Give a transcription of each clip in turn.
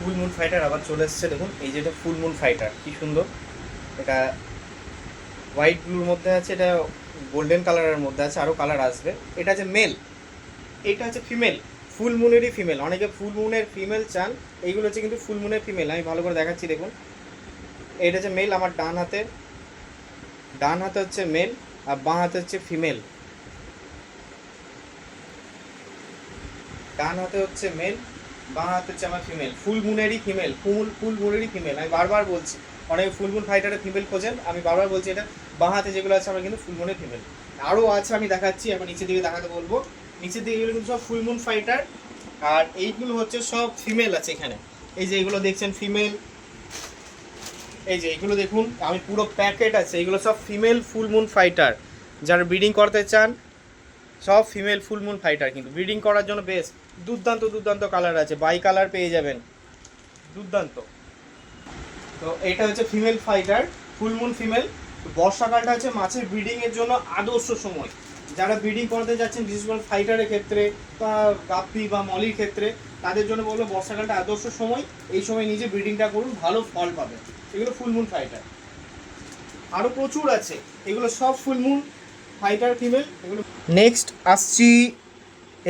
Full moon fighter আবার চলে এসেছে দেখুন, এই যেটা ফুল মুন ফাইটার কি সুন্দর। এটা হোয়াইট ব্লুর মধ্যে আছে, এটা গোল্ডেন কালারের মধ্যে আছে, আরও কালার আসবে। এটা হচ্ছে মেল, এটা হচ্ছে ফিমেল, ফুল মুনেরই ফিমেল। অনেকে ফুল মুনের ফিমেল চান, এইগুলো হচ্ছে কিন্তু ফুল মুনের ফিমেল। আমি ভালো করে দেখাচ্ছি দেখুন, এটা হচ্ছে মেল। আমার ডান হাতে হচ্ছে মেল আর বাঁ হাতে হচ্ছে ফিমেল। ডান হাতে হচ্ছে মেল, বাঁ হাতে হচ্ছে আমার ফিমেল, ফুল মুনেরই ফিমেল, ফুল মুনেরই ফিমেল। আমি বারবার বলছি, অনেকে ফুল মুন ফাইটারে ফিমেল খোঁজেন, আমি বারবার বলছি এটা বাঁ হাতে যেগুলো আছে আমার কিন্তু ফুল মুনের ফিমেল। আরও আছে, আমি দেখাচ্ছি। এখন নিচের দিকে দেখাতে বলবো, নিচের দিকে এগুলো কিন্তু সব ফুল মুন ফাইটার, আর এইগুলো হচ্ছে সব ফিমেল আছে এখানে। এই যে এগুলো দেখছেন ফিমেল, এই যে এগুলো দেখুন, আমি পুরো প্যাকেট আছে, এগুলো সব ফিমেল ফুল মুন ফাইটার। যারা ব্রিডিং করতে চান সব ফিমেল ফুল মুন ফাইটার, কিন্তু ব্রিডিং করার জন্য বেস্ট। দুর্দান্ত দুর্দান্ত কালার আছে, বাই কালার পেয়ে যাবেন, দুর্দান্ত। তো এটা হচ্ছে female fighter, full moon female. বর্ষাকালটা হচ্ছে মাছের ব্রিডিংয়ের জন্য আদর্শ সময়। যারা ব্রিডিং করতে যাচ্ছেন, বিশেষ করে ফাইটারের ক্ষেত্রে বা গাপ্পি বা মলির ক্ষেত্রে, তাদের জন্য বলবো বর্ষাকালটা আদর্শ সময়। এই সময় নিজে ব্রিডিংটা করুন, ভালো ফল পাবেন। এগুলো ফুল মুন ফাইটার, আরও প্রচুর আছে, এগুলো সব ফুল মুন ফাইটার ফিমেল এগুলো। নেক্সট আসছি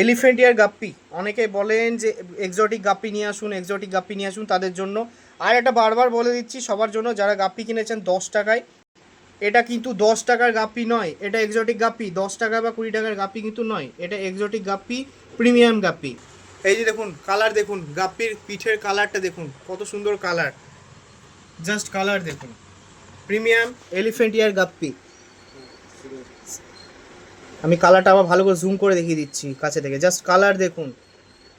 এলিফ্যান্ট ইয়ার গাপ্পি। অনেকে বলেন যে এক্সোটিক গাপ্পি নিয়ে আসুন, এক্সোটিক গাপ্পি নিয়ে আসুন, তাদের জন্য। আর এটা বারবার বলে দিচ্ছি সবার জন্য, যারা গাপ্পি কিনেছেন 10 টাকায়, এটা কিন্তু 10 টাকার গাপ্পি নয়, এটা এক্সোটিক গাপ্পি। 10 টাকা বা 20 টাকার গাপ্পি কিন্তু নয়, এটা এক্সোটিক গাপ্পি, প্রিমিয়াম গাপ্পি। এই যে দেখুন কালার দেখুন, গাপ্পির পিঠের কালারটা দেখুন কত সুন্দর কালার, জাস্ট কালার দেখুন। প্রিমিয়াম এলিফ্যান্ট ইয়ার গাপ্পি। আমি কালারটা আবার ভালো করে জুম করে দেখিয়ে দিচ্ছি কাছে থেকে, জাস্ট কালার দেখুন।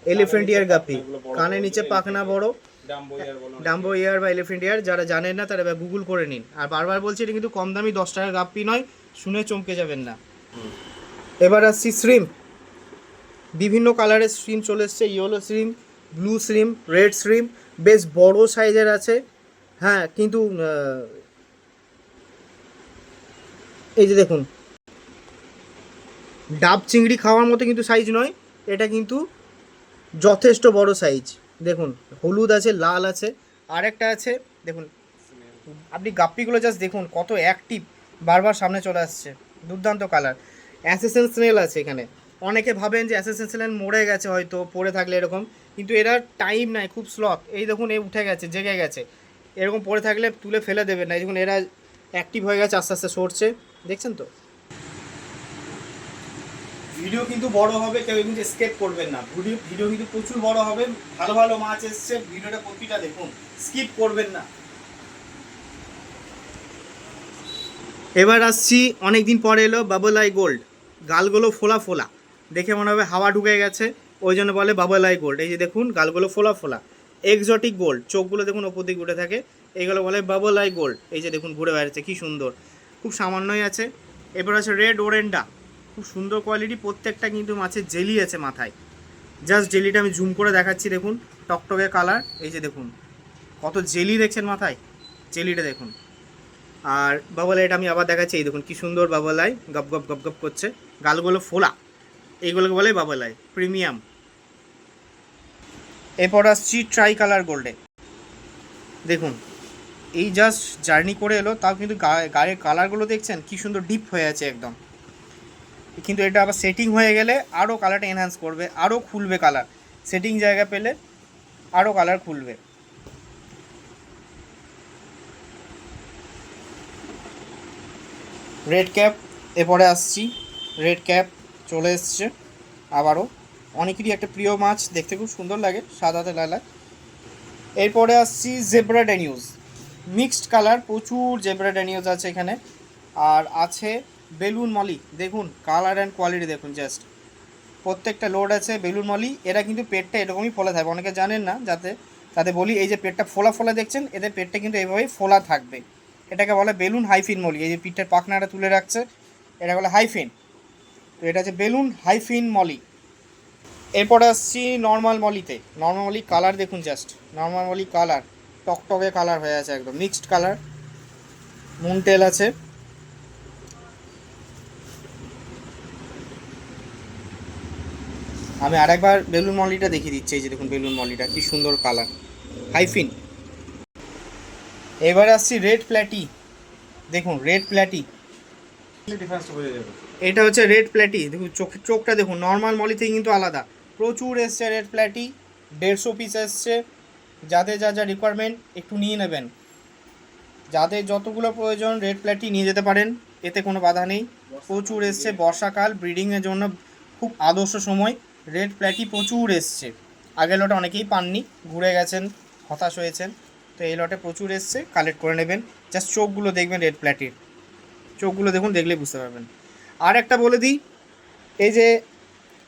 এলিফ্যান্ট ইয়ার গাপ্পি, কানের নিচে পাখনা বড়, ডাম্বো ইয়ার বা এলিফ্যান্ট ইয়ার। যারা জানেন না তারা গুগল করে নিন। আর বারবার বলছি, এটা কিন্তু কম দামি 10 টাকার গাপ্পি নয়, শুনে চমকে যাবেন না। এবার আসছি শ্রিম। বিভিন্ন কালারের শ্রিম চলে এসছে, yellow shrimp, blue shrimp, red shrimp, বেশ বড় সাইজের আছে। হ্যাঁ, কিন্তু এই যে দেখুন, ডাব চিংড়ি খাওয়ার মতো কিন্তু সাইজ নয়, এটা কিন্তু যথেষ্ট বড় সাইজ। দেখুন হলুদ আছে, লাল আছে, আর একটা আছে দেখুন। আপনি গাপ্পিগুলো জাস্ট দেখুন কত অ্যাক্টিভ, বারবার সামনে চলে আসছে, দুর্দান্ত কালার। অ্যাসেসেন স্নেল আছে এখানে। অনেকে ভাবেন যে অ্যাসেসেন স্নেল মরে গেছে হয়তো পড়ে থাকলে এরকম, কিন্তু এরা টাইম নাই, খুব স্লথ। এই দেখুন এ উঠে গেছে, জেগে গেছে, এরকম পড়ে থাকলে তুলে ফেলে দেবেন না। এই দেখুন এরা অ্যাক্টিভ হয়ে গেছে, আস্তে আস্তে সরছে, দেখছেন তো। ভিডিও কিন্তু বড় হবে, কেউ কিন্তু স্কেপ করবেন না। ভিডিও কিন্তু প্রচুর বড় হবে, ভালো ভালো মাছ এসছে, ভিডিওটা প্রতিটা দেখুন, স্কিপ করবেন না। এবার আসছি, অনেক দিন পরে এলো বাবল আই গোল্ড। গালগুলো ফোলা ফোলা, দেখে মনে হবে হাওয়া ঢুকে গেছে, ওই জন্য বলে বাবল আই গোল্ড। এই যে দেখুন গালগুলো ফোলা ফোলা, এক্সোটিক গোল্ড, চোখগুলো দেখুন ওপর দিকে উঠে থাকে, এইগুলো বলে বাবল আই গোল্ড। এই যে দেখুন ঘুরে বেড়াচ্ছে, কী সুন্দর, খুব সামান্যই আছে। এবার আছে রেড ওরেন্ডা, খুব সুন্দর কোয়ালিটি, প্রত্যেকটা কিন্তু মাছের জেলি আছে মাথায়। জাস্ট জেলিটা আমি জুম করে দেখাচ্ছি দেখুন, টকটকে কালার। এই যে দেখুন কত জেলি দেখছেন মাথায়, জেলিটা দেখুন। আর বাবল আইটা আমি আবার দেখাচ্ছি, এই দেখুন কী সুন্দর বাবল আই, গপ গপ গপ গপ করছে, গালগুলো ফোলা, এইগুলোকে বলে বাবল আই প্রিমিয়াম। এরপর আসছি ট্রাই কালার গোল্ডে। দেখুন এই জাস্ট জার্নি করে এলো, তাও কিন্তু গায়ের কালারগুলো দেখছেন কী সুন্দর ডিপ হয়ে আছে একদম। কিন্তু এটা আবার সেটিং হয়ে গেলে আরও কালারটা এনহ্যান্স করবে, আরও খুলবে কালার, সেটিং জায়গা পেলে আরও কালার খুলবে। রেড ক্যাপ, এরপরে আসছি, রেড ক্যাপ চলে এসছে আবারও, অনেকেরই একটা প্রিয় মাছ, দেখতে খুব সুন্দর লাগে, সাদাতে লালা। এরপরে আসছি জেব্রা ড্যানিউজ, মিক্সড কালার, প্রচুর জেব্রা ড্যানিউজ আছে এখানে। আর আছে বেলুন মলি, দেখুন কালার অ্যান্ড কোয়ালিটি দেখুন, জাস্ট প্রত্যেকটা লোড আছে বেলুন মলি। এরা কিন্তু পেটটা এরকমই ফোলা থাকবে, অনেকে জানেন না, তাতে বলি এই যে পেটটা ফোলা ফোলা দেখছেন, এদের পেটটা কিন্তু এইভাবেই ফোলা থাকবে। এটাকে বলে বেলুন হাইফিন মলি। এই যে পিঠের পাখনাটা তুলে রাখছে, এটা বলে হাইফিন। তো এটা হচ্ছে বেলুন হাইফিন মলি। এরপরে আসছি নর্মাল মলিতে। নর্মাল মলি কালার দেখুন, জাস্ট নর্মাল মলি কালার, টকটকে কালার হয়ে আছে একদম, মিক্সড কালার, মুনটেল আছে। আমি আরেকবার বেলুন মলিটা দেখিয়ে দিচ্ছি, এই যে দেখুন বেলুন মলিটা কী সুন্দর কালার, হাইফিন। এবার আসছি রেড প্ল্যাটি, দেখুন রেড প্ল্যাটি, ডিফারেন্সটা বোঝা যাবে। এটা হচ্ছে রেড প্ল্যাটি, দেখুন চোখটা দেখুন, নর্মাল মলি থেকে কিন্তু আলাদা। প্রচুর এসছে রেড প্ল্যাটি, 150 পিস এসছে। যাদের যা যা রিকোয়ারমেন্ট একটু নিয়ে নেবেন, যাদের যতগুলো প্রয়োজন রেড প্ল্যাটি নিয়ে যেতে পারেন, এতে কোনো বাধা নেই। প্রচুর এসছে, বর্ষাকাল ব্রিডিংয়ের জন্য খুব আদর্শ সময়। রেড প্ল্যাটি প্রচুর এসছে, আগের লটে অনেকেই পাননি, ঘুরে গেছেন, হতাশ হয়েছেন, তো এই লটে প্রচুর এসছে, কালেক্ট করে নেবেন। জাস্ট চোখগুলো দেখবেন রেড প্ল্যাটির, চোখগুলো দেখুন, দেখলে বুঝতে পারবেন। আর একটা বলে দিই, এই যে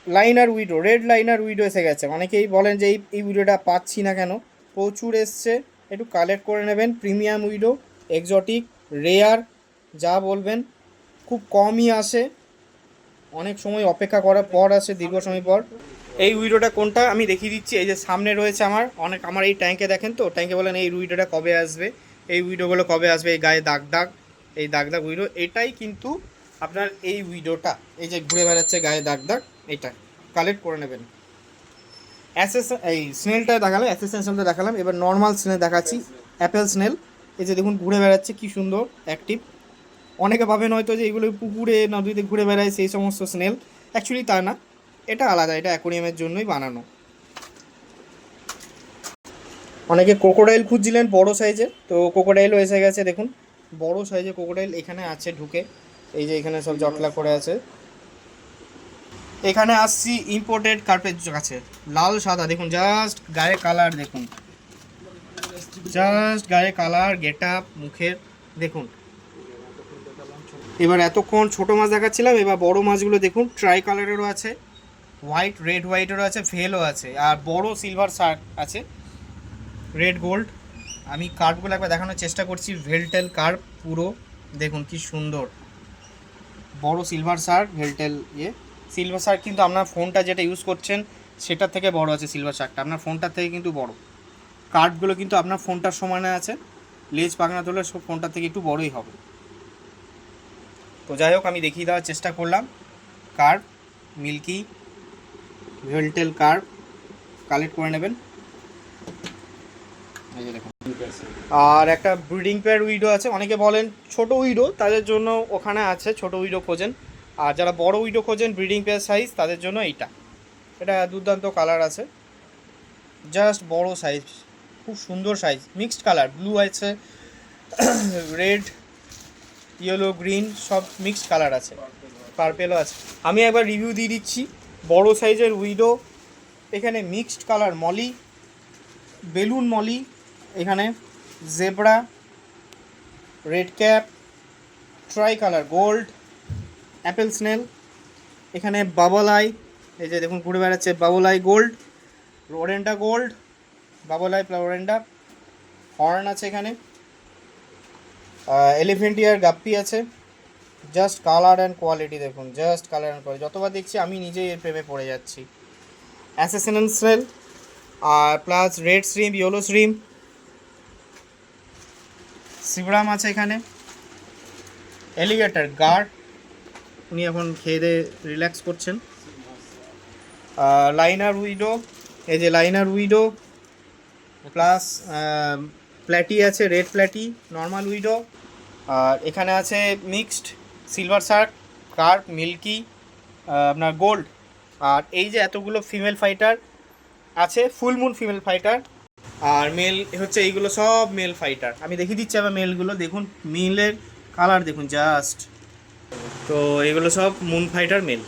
liner widow, red liner widow এসে গেছে। অনেকেই বলেন যে এই উইডোটা পাচ্ছি না কেন, প্রচুর এসছে, একটু কালেক্ট করে নেবেন। প্রিমিয়াম উইডো, এক্সোটিক, রেয়ার, যা বলবেন, খুব কমই আসে, অনেক সময় অপেক্ষা করার পর আসে, দীর্ঘ সময় পর। এই উইডোটা কোনটা আমি দেখিয়ে দিচ্ছি, এই যে সামনে রয়েছে আমার এই ট্যাঙ্কে দেখেন, তো ট্যাঙ্কে বলেন এই উইডোটা কবে আসবে, এই উইডোগুলো কবে আসবে, এই গায়ে দাগ দাগ, এই দাগ দাগ উইডো, এটাই কিন্তু আপনার এই উইডোটা, এই যে ঘুরে বেড়াচ্ছে গায়ে দাগ দাগ, এটা কালেক্ট করে নেবেন। এই স্নেলটা দেখালাম, অ্যাসেসেন্সটা দেখালাম, এবার নর্মাল স্নেল দেখাচ্ছি, অ্যাপেল স্নেল। এই যে দেখুন ঘুরে বেড়াচ্ছে, কি সুন্দর অ্যাক্টিভ। অনেকে ভাবেন হয়তো যে এগুলো পুকুরে নদীতে ঘুরে বেড়ায় সেই সমস্ত স্নেল, অ্যাকচুয়ালি তা না, এটা আলাদা, এটা অ্যাকোরিয়ামের জন্যই বানানো। অনেকে ক্রোকোডাইল খুঁজছিলেন বড় সাইজের, তো ক্রোকোডাইলও এসে গেছে, দেখুন বড় সাইজের ক্রোকোডাইল এখানে আছে ঢুকে, এই যে এখানে সব জটলা করে আছে। এখানে আসছি ইম্পোর্টেড কার্পেট আছে, লাল সাদা, দেখুন জাস্ট গায়ে কালার দেখুন, জাস্ট গায়ে কালার, গেট আপ, মুখের দেখুন। এবার এতক্ষণ ছোটো মাছ দেখাচ্ছিলাম, এবার বড় মাছগুলো দেখুন, ট্রাই কালারেরও আছে, হোয়াইট, রেড হোয়াইটেরও আছে, ভেলও আছে, আর বড় সিলভার শার্ক আছে, রেড গোল্ড। আমি কার্পগুলো একবার দেখানোর চেষ্টা করছি, ভেলটেল কার্প পুরো দেখুন কি সুন্দর, বড় সিলভার শার্ক, ভেলটেল ইয়ে। সিলভার শার্ক কিন্তু আপনার ফোনটা যেটা ইউজ করছেন সেটার থেকে বড় আছে, সিলভার শার্কটা আপনার ফোনটার থেকে কিন্তু বড়। কার্পগুলো কিন্তু আপনার ফোনটার সমানে আছে, লেজ পাখনা তোলে সব ফোনটার থেকে একটু বড়ই হবে। তো যাই হোক, আমি দেখিয়ে দেওয়ার চেষ্টা করলাম। কার্প, মিল্কি, ভেলটেল কার্প কালেক্ট করে নেবেন। এই যে দেখুন, আর একটা ব্রিডিং পেয়ার উইডো আছে, অনেকে বলেন ছোট উইডো, তাদের জন্য ওখানে আছে, ছোট উইডো খোঁজেন। আর যারা বড় উইডো খোঁজেন ব্রিডিং পেয়ার সাইজ, তাদের জন্য এইটা, এটা দুর্দান্ত কালার আছে, জাস্ট বড় সাইজ, খুব সুন্দর সাইজ, মিক্সড কালার, ব্লু আছে, রেড, ইয়েলো, গ্রিন, সব মিক্সড কালার আছে, পার্পেলও আছে। আমি একবার রিভিউ দিয়ে দিচ্ছি, বড় সাইজের উইডো, এখানে mixed colour molly, balloon molly, এখানে zebra, red cap, tri colour gold, apple snail, এখানে বাবল আই, এই যে দেখুন ঘুরে বেড়াচ্ছে, bubble eye gold, oranda gold, bubble eye oranda, horn আছে এখানে, এলিফেন্টিয়ার গাপ্পি আছে। জাস্ট কালার অ্যান্ড কোয়ালিটি দেখুন, জাস্ট কালার অ্যান্ড কোয়ালিটি, যতবার দেখছি আমি নিজেই এর প্রেমে পড়ে যাচ্ছি। অ্যাসেসিন স্নেল, আর plus red shrimp, yellow shrimp, সিবরাম আছে এখানে, এলিগেটর গার্ড, উনি এখন খেয়ে দিয়ে রিল্যাক্স করছেন। লাইনার উইডো, এই যে লাইনার উইডো, প্লাস প্ল্যাটি আছে, রেড প্ল্যাটি, নর্মাল উইডো, আর এখানে আছে mixed silver shark, carp, milky, আপনার গোল্ড। আর এই যে এতগুলো ফিমেল ফাইটার আছে, ফুল মুন ফিমেল ফাইটার, আর মেল হচ্ছে এইগুলো সব মেল ফাইটার। আমি দেখিয়ে দিচ্ছি আবার মেলগুলো দেখুন, মেলের কালার দেখুন জাস্ট, তো এগুলো সব মুন ফাইটার মেল।